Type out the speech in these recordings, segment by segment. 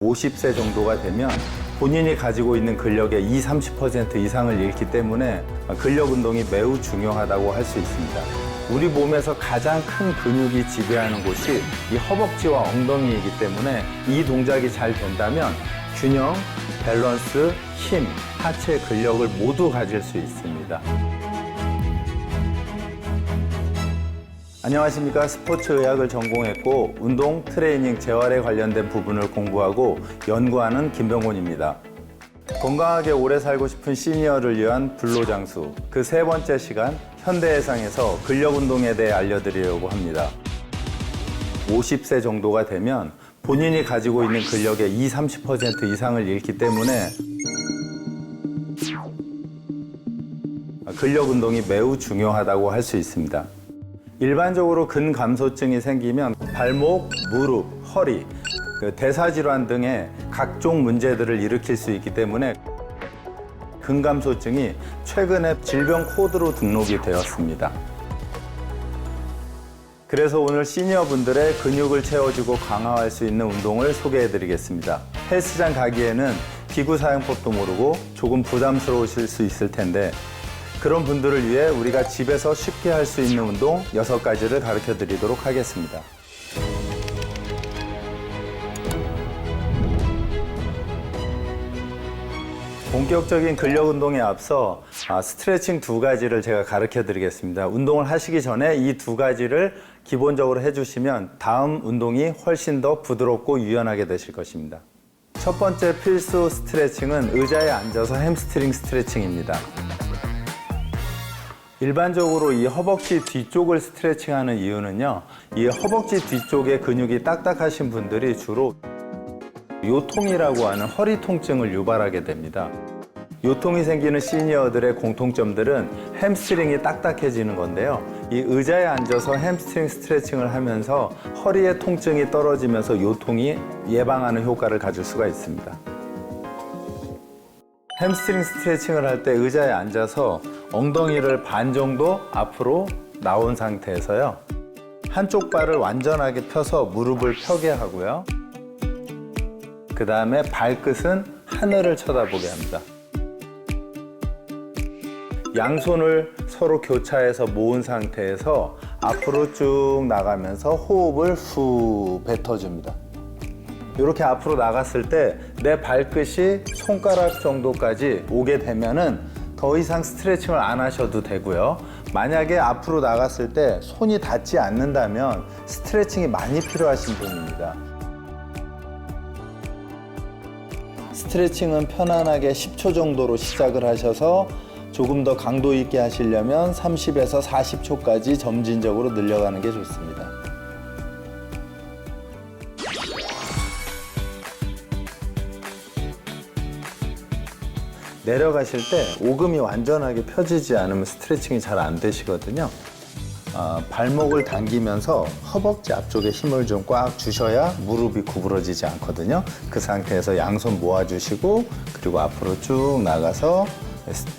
50세 정도가 되면 본인이 가지고 있는 근력의 20-30% 이상을 잃기 때문에 근력 운동이 매우 중요하다고 할 수 있습니다. 우리 몸에서 가장 큰 근육이 지배하는 곳이 이 허벅지와 엉덩이이기 때문에 이 동작이 잘 된다면 균형, 밸런스, 힘, 하체 근력을 모두 가질 수 있습니다. 안녕하십니까. 스포츠의학을 전공했고 운동, 트레이닝, 재활에 관련된 부분을 공부하고 연구하는 김병곤입니다. 건강하게 오래 살고 싶은 시니어를 위한 불로장수 그 세 번째 시간 현대해상에서 근력 운동에 대해 알려드리려고 합니다. 50세 정도가 되면 본인이 가지고 있는 근력의 20-30% 이상을 잃기 때문에 근력 운동이 매우 중요하다고 할 수 있습니다. 일반적으로 근감소증이 생기면 발목, 무릎, 허리, 대사질환 등의 각종 문제들을 일으킬 수 있기 때문에 근감소증이 최근에 질병 코드로 등록이 되었습니다. 그래서 오늘 시니어분들의 근육을 채워주고 강화할 수 있는 운동을 소개해드리겠습니다. 헬스장 가기에는 기구 사용법도 모르고 조금 부담스러우실 수 있을 텐데 그런 분들을 위해 우리가 집에서 쉽게 할 수 있는 운동 6가지를 가르쳐 드리도록 하겠습니다. 본격적인 근력 운동에 앞서 스트레칭 2가지를 제가 가르쳐 드리겠습니다. 운동을 하시기 전에 이 2가지를 기본적으로 해주시면 다음 운동이 훨씬 더 부드럽고 유연하게 되실 것입니다. 첫 번째 필수 스트레칭은 의자에 앉아서 햄스트링 스트레칭입니다. 일반적으로 이 허벅지 뒤쪽을 스트레칭하는 이유는요, 이 허벅지 뒤쪽의 근육이 딱딱하신 분들이 주로 요통이라고 하는 허리 통증을 유발하게 됩니다. 요통이 생기는 시니어들의 공통점들은 햄스트링이 딱딱해지는 건데요. 이 의자에 앉아서 햄스트링 스트레칭을 하면서 허리의 통증이 떨어지면서 요통이 예방하는 효과를 가질 수가 있습니다. 햄스트링 스트레칭을 할 때 의자에 앉아서 엉덩이를 반 정도 앞으로 나온 상태에서요. 한쪽 발을 완전하게 펴서 무릎을 펴게 하고요. 그 다음에 발끝은 하늘을 쳐다보게 합니다. 양손을 서로 교차해서 모은 상태에서 앞으로 쭉 나가면서 호흡을 후 뱉어줍니다. 이렇게 앞으로 나갔을 때 내 발끝이 손가락 정도까지 오게 되면은 더 이상 스트레칭을 안 하셔도 되고요. 만약에 앞으로 나갔을 때 손이 닿지 않는다면 스트레칭이 많이 필요하신 분입니다. 스트레칭은 편안하게 10초 정도로 시작을 하셔서 조금 더 강도 있게 하시려면 30에서 40초까지 점진적으로 늘려가는 게 좋습니다. 내려가실 때 오금이 완전하게 펴지지 않으면 스트레칭이 잘 안 되시거든요. 발목을 당기면서 허벅지 앞쪽에 힘을 좀 꽉 주셔야 무릎이 구부러지지 않거든요. 그 상태에서 양손 모아주시고 그리고 앞으로 쭉 나가서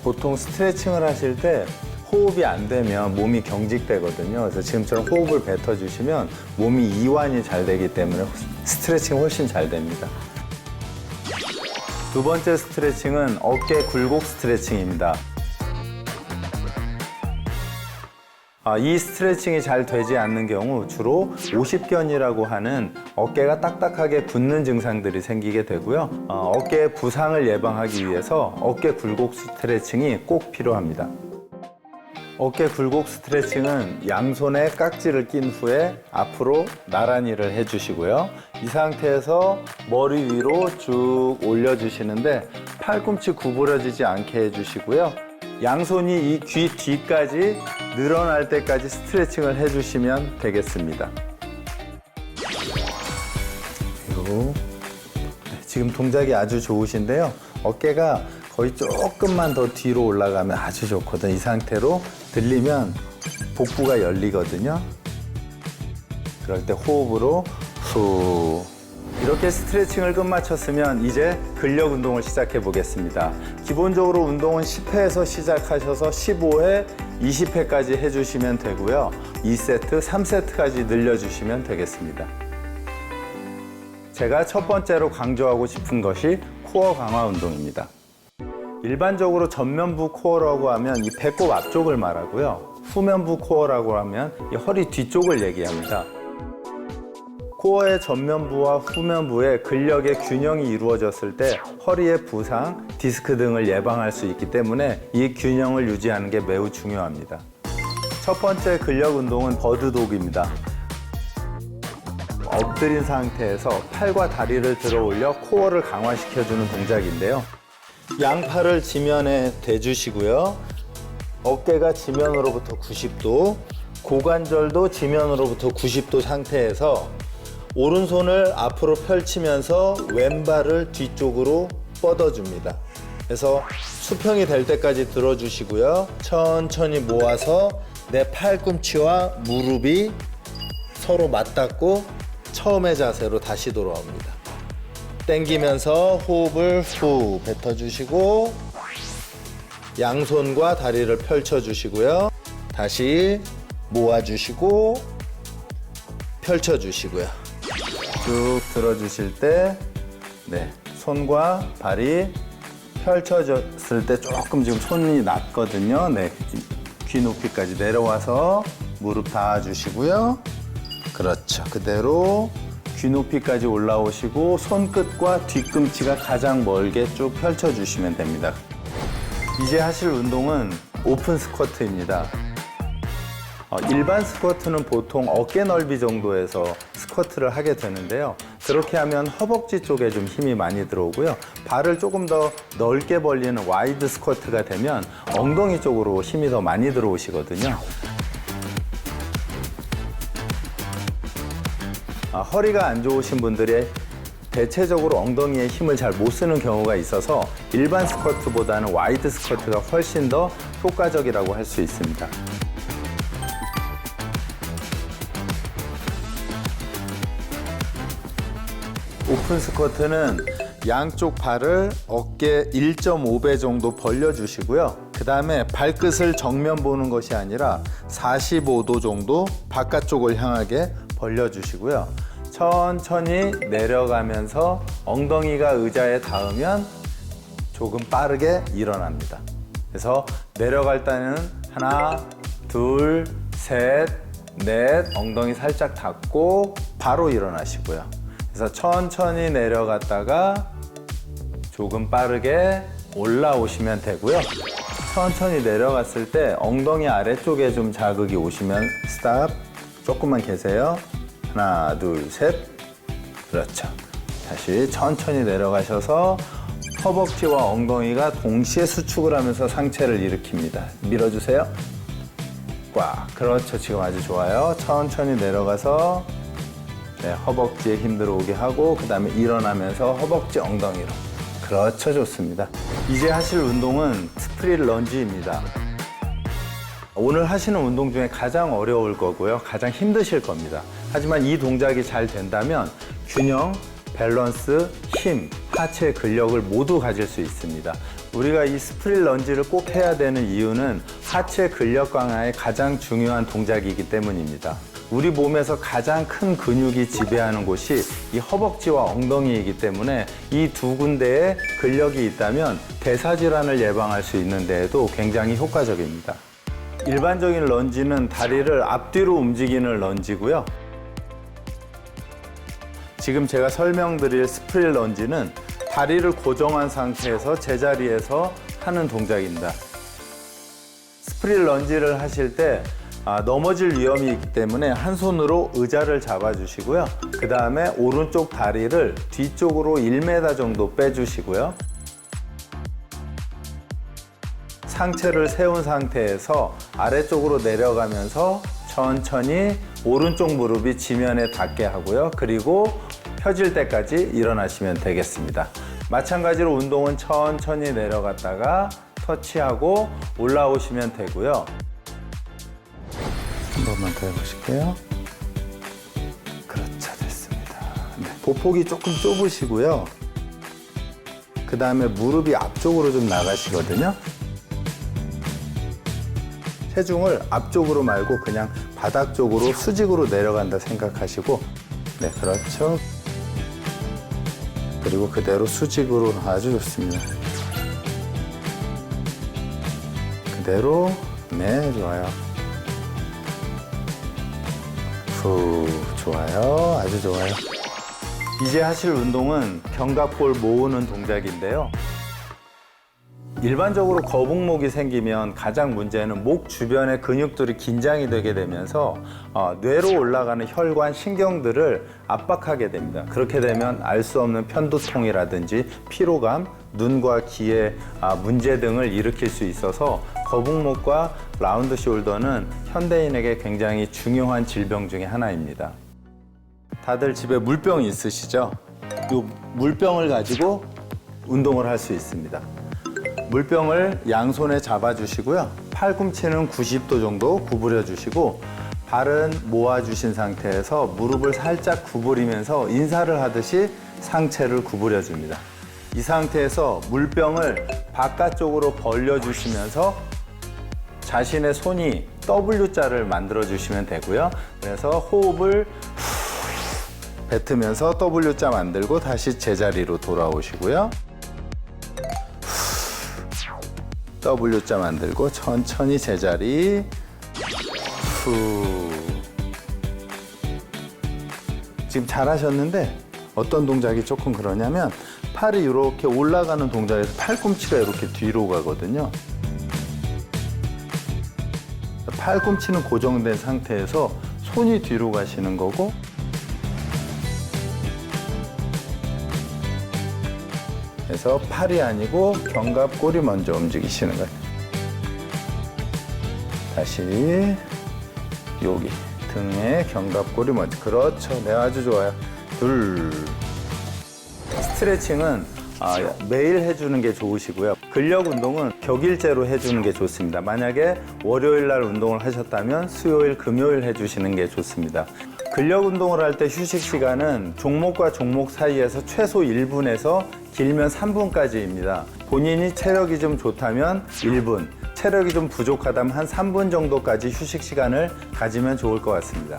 보통 스트레칭을 하실 때 호흡이 안 되면 몸이 경직되거든요. 그래서 지금처럼 호흡을 뱉어주시면 몸이 이완이 잘 되기 때문에 스트레칭이 훨씬 잘 됩니다. 두 번째 스트레칭은 어깨 굴곡 스트레칭입니다. 이 스트레칭이 잘 되지 않는 경우 주로 오십견이라고 하는 어깨가 딱딱하게 굳는 증상들이 생기게 되고요. 어깨의 부상을 예방하기 위해서 어깨 굴곡 스트레칭이 꼭 필요합니다. 어깨 굴곡 스트레칭은 양손에 깍지를 낀 후에 앞으로 나란히를 해주시고요. 이 상태에서 머리 위로 쭉 올려주시는데 팔꿈치 구부러지지 않게 해주시고요. 양손이 이 귀 뒤까지 늘어날 때까지 스트레칭을 해주시면 되겠습니다. 그리고 지금 동작이 아주 좋으신데요. 어깨가 거의 조금만 더 뒤로 올라가면 아주 좋거든요. 이 상태로 들리면 복부가 열리거든요. 그럴 때 호흡으로 후. 이렇게 스트레칭을 끝마쳤으면 이제 근력 운동을 시작해 보겠습니다. 기본적으로 운동은 10회에서 시작하셔서 15회, 20회까지 해주시면 되고요. 2세트, 3세트까지 늘려주시면 되겠습니다. 제가 첫 번째로 강조하고 싶은 것이 코어 강화 운동입니다. 일반적으로 전면부 코어라고 하면 이 배꼽 앞쪽을 말하고요. 후면부 코어라고 하면 이 허리 뒤쪽을 얘기합니다. 코어의 전면부와 후면부의 근력의 균형이 이루어졌을 때 허리의 부상, 디스크 등을 예방할 수 있기 때문에 이 균형을 유지하는 게 매우 중요합니다. 첫 번째 근력 운동은 버드독입니다. 엎드린 상태에서 팔과 다리를 들어 올려 코어를 강화시켜주는 동작인데요. 양팔을 지면에 대주시고요. 어깨가 지면으로부터 90도, 고관절도 지면으로부터 90도 상태에서 오른손을 앞으로 펼치면서 왼발을 뒤쪽으로 뻗어줍니다. 그래서 수평이 될 때까지 들어주시고요. 천천히 모아서 내 팔꿈치와 무릎이 서로 맞닿고 처음의 자세로 다시 돌아옵니다. 당기면서 호흡을 후 뱉어주시고 양손과 다리를 펼쳐주시고요. 다시 모아주시고 펼쳐주시고요. 쭉 들어주실 때 손과 발이 펼쳐졌을 때 조금 지금 손이 낮거든요. 귀 높이까지 내려와서 무릎 닿아주시고요. 그렇죠. 그대로 귀 높이까지 올라오시고 손끝과 뒤꿈치가 가장 멀게 쭉 펼쳐주시면 됩니다. 이제 하실 운동은 오픈 스쿼트입니다. 일반 스쿼트는 보통 어깨 넓이 정도에서 스쿼트를 하게 되는데요. 그렇게 하면 허벅지 쪽에 좀 힘이 많이 들어오고요. 발을 조금 더 넓게 벌리는 와이드 스쿼트가 되면 엉덩이 쪽으로 힘이 더 많이 들어오시거든요. 허리가 안 좋으신 분들이 대체적으로 엉덩이에 힘을 잘 못 쓰는 경우가 있어서 일반 스쿼트보다는 와이드 스쿼트가 훨씬 더 효과적이라고 할 수 있습니다. 오픈 스쿼트는 양쪽 발을 어깨 1.5배 정도 벌려주시고요. 그 다음에 발끝을 정면 보는 것이 아니라 45도 정도 바깥쪽을 향하게 벌려주시고요. 천천히 내려가면서 엉덩이가 의자에 닿으면 조금 빠르게 일어납니다. 그래서 내려갈 때는 하나, 둘, 셋, 넷, 엉덩이 살짝 닿고 바로 일어나시고요. 그래서 천천히 내려갔다가 조금 빠르게 올라오시면 되고요. 천천히 내려갔을 때 엉덩이 아래쪽에 좀 자극이 오시면 스탑, 조금만 계세요. 하나, 둘, 셋. 그렇죠. 다시 천천히 내려가셔서 허벅지와 엉덩이가 동시에 수축을 하면서 상체를 일으킵니다. 밀어주세요. 꽉. 그렇죠. 지금 아주 좋아요. 천천히 내려가서 허벅지에 힘 들어오게 하고 그 다음에 일어나면서 허벅지 엉덩이로. 그렇죠. 좋습니다. 이제 하실 운동은 스프릿 런지입니다. 오늘 하시는 운동 중에 가장 어려울 거고요. 가장 힘드실 겁니다. 하지만 이 동작이 잘 된다면 균형, 밸런스, 힘, 하체 근력을 모두 가질 수 있습니다. 우리가 이 스프릿 런지를 꼭 해야 되는 이유는 하체 근력 강화의 가장 중요한 동작이기 때문입니다. 우리 몸에서 가장 큰 근육이 지배하는 곳이 이 허벅지와 엉덩이이기 때문에 이 두 군데에 근력이 있다면 대사질환을 예방할 수 있는 데에도 굉장히 효과적입니다. 일반적인 런지는 다리를 앞뒤로 움직이는 런지고요. 지금 제가 설명드릴 스프릿 런지는 다리를 고정한 상태에서 제자리에서 하는 동작입니다. 스프릿 런지를 하실 때 넘어질 위험이 있기 때문에 한 손으로 의자를 잡아주시고요. 그 다음에 오른쪽 다리를 뒤쪽으로 1m 정도 빼주시고요. 상체를 세운 상태에서 아래쪽으로 내려가면서 천천히 오른쪽 무릎이 지면에 닿게 하고요. 그리고 펴질 때까지 일어나시면 되겠습니다. 마찬가지로 운동은 천천히 내려갔다가 터치하고 올라오시면 되고요. 한 번만 더 해보실게요. 그렇죠, 됐습니다. 보폭이 조금 좁으시고요. 그 다음에 무릎이 앞쪽으로 좀 나가시거든요. 체중을 앞쪽으로 말고 그냥 바닥 쪽으로 수직으로 내려간다 생각하시고, 네, 그렇죠. 그리고 그대로 수직으로 아주 좋습니다. 그대로. 네, 좋아요. 후, 좋아요. 아주 좋아요. 이제 하실 운동은 견갑골 모으는 동작인데요. 일반적으로 거북목이 생기면 가장 문제는 목 주변의 근육들이 긴장이 되게 되면서 뇌로 올라가는 혈관, 신경들을 압박하게 됩니다. 그렇게 되면 알 수 없는 편두통이라든지 피로감, 눈과 귀에 문제 등을 일으킬 수 있어서 거북목과 라운드 숄더는 현대인에게 굉장히 중요한 질병 중에 하나입니다. 다들 집에 물병 있으시죠? 이 물병을 가지고 운동을 할 수 있습니다. 물병을 양손에 잡아주시고요. 팔꿈치는 90도 정도 구부려 주시고 발은 모아주신 상태에서 무릎을 살짝 구부리면서 인사를 하듯이 상체를 구부려 줍니다. 이 상태에서 물병을 바깥쪽으로 벌려주시면서 자신의 손이 W자를 만들어 주시면 되고요. 그래서 호흡을 뱉으면서 W자 만들고 다시 제자리로 돌아오시고요. W자 만들고 천천히 제자리. 후. 지금 잘하셨는데 어떤 동작이 조금 그러냐면 팔이 이렇게 올라가는 동작에서 팔꿈치가 이렇게 뒤로 가거든요. 팔꿈치는 고정된 상태에서 손이 뒤로 가시는 거고 그래서 팔이 아니고 견갑골이 먼저 움직이시는 거예요. 다시 여기 등에 견갑골이 먼저. 그렇죠. 네, 아주 좋아요. 둘. 스트레칭은 매일 해주는 게 좋으시고요. 근력 운동은 격일제로 해주는 게 좋습니다. 만약에 월요일 날 운동을 하셨다면 수요일, 금요일 해주시는 게 좋습니다. 근력 운동을 할 때 휴식 시간은 종목과 종목 사이에서 최소 1분에서 길면 3분까지입니다. 본인이 체력이 좀 좋다면 1분, 체력이 좀 부족하다면 한 3분 정도까지 휴식 시간을 가지면 좋을 것 같습니다.